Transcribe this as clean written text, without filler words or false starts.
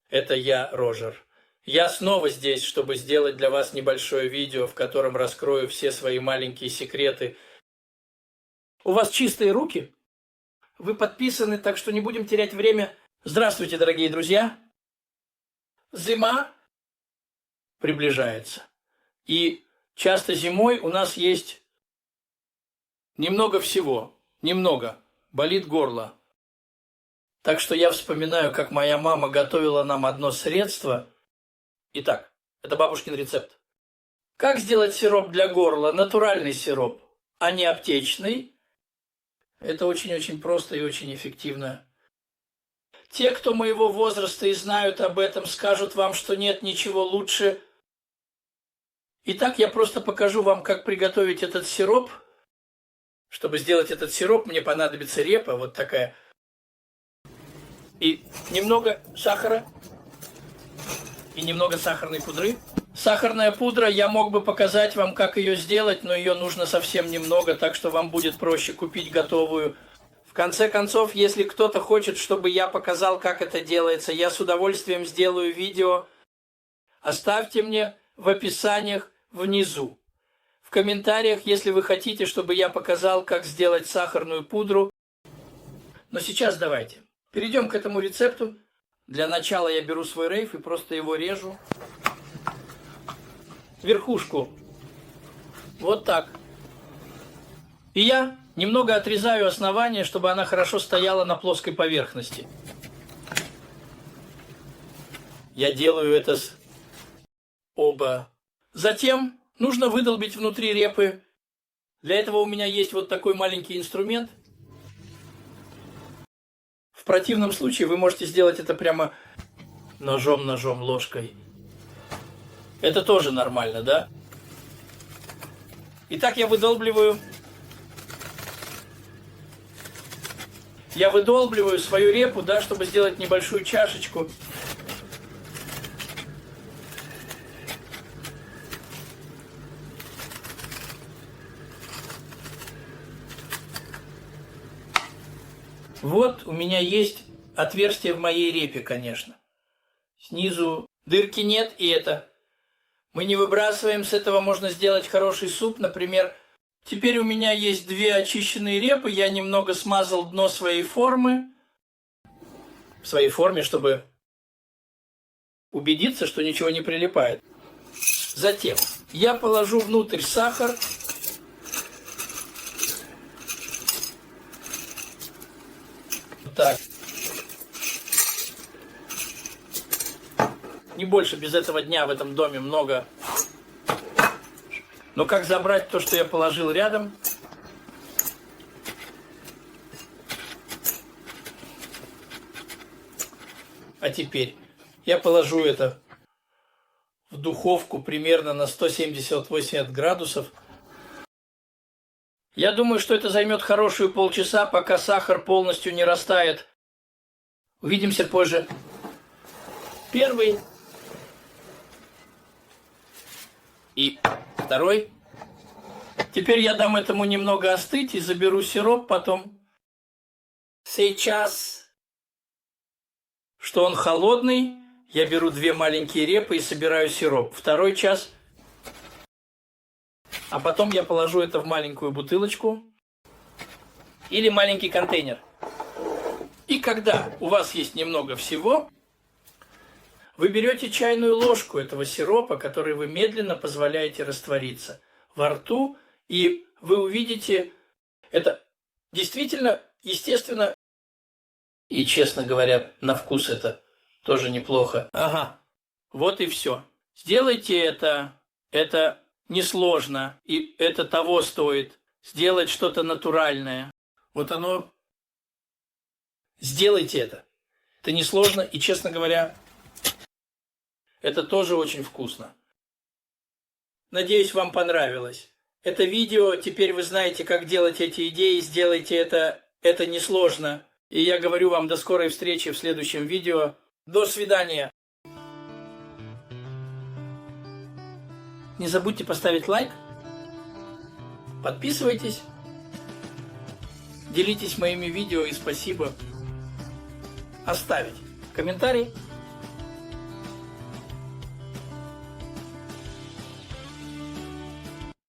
Это я, Рожер. Я снова здесь, чтобы сделать для вас небольшое видео, в котором раскрою все свои маленькие секреты. У вас чистые руки? Вы подписаны, так что не будем терять время. Здравствуйте, дорогие друзья! Зима приближается. И часто зимой у нас есть немного всего. Немного. Болит горло. Так что я вспоминаю, как моя мама готовила нам одно средство. Итак, это бабушкин рецепт. Как сделать сироп для горла? Натуральный сироп, а не аптечный. Это очень-очень просто и очень эффективно. Те, кто моего возраста и знают об этом, скажут вам, что нет ничего лучше. Итак, я просто покажу вам, как приготовить этот сироп. Чтобы сделать этот сироп, мне понадобится репа, вот такая. И немного сахара. И немного сахарной пудры. Сахарная пудра, я мог бы показать вам, как ее сделать, но ее нужно совсем немного, так что вам будет проще купить готовую. В конце концов, если кто-то хочет, чтобы я показал, как это делается, я с удовольствием сделаю видео. Оставьте мне в описаниях внизу. В комментариях, если вы хотите, чтобы я показал, как сделать сахарную пудру. Но сейчас давайте перейдем к этому рецепту. Для начала я беру свой рейф и просто его режу. Верхушку. Вот так. И я немного отрезаю основание, чтобы она хорошо стояла на плоской поверхности. Я делаю это с оба. Затем нужно выдолбить внутри репы. Для этого у меня есть вот такой маленький инструмент. В противном случае вы можете сделать это прямо ножом, ложкой. Это тоже нормально, да? Итак, я выдолбливаю свою репу, да, чтобы сделать небольшую чашечку. Вот у меня есть отверстие в моей репе, конечно. Снизу дырки нет, и это мы не выбрасываем. С этого можно сделать хороший суп, например. Теперь у меня есть 2 очищенные репы. Я немного смазал дно своей формы. В своей форме, чтобы убедиться, что ничего не прилипает. Затем я положу внутрь сахар. Так. Не больше, без этого дня в этом доме много. Но как забрать то, что я положил рядом? А теперь я положу это в духовку примерно на 170-180 градусов. Я думаю, что это займет хорошие полчаса, пока сахар полностью не растает. Увидимся позже. Первый. И второй. Теперь я дам этому немного остыть и заберу сироп потом. Сейчас, что он холодный, я беру 2 маленькие репы и собираю сироп. Второй час. А потом я положу это в маленькую бутылочку или маленький контейнер. И когда у вас есть немного всего, вы берете чайную ложку этого сиропа, который вы медленно позволяете раствориться во рту, и вы увидите, это действительно, естественно, и, честно говоря, на вкус это тоже неплохо. Ага, вот и все. Сделайте это несложно, и это того стоит. Сделать что-то натуральное. Вот оно. Сделайте это. Это несложно, и, честно говоря, это тоже очень вкусно. Надеюсь, вам понравилось. Это видео, теперь вы знаете, как делать эти идеи, сделайте это. Это несложно. И я говорю вам до скорой встречи в следующем видео. До свидания. Не забудьте поставить лайк. Подписывайтесь. Делитесь моими видео и спасибо. Оставить комментарий.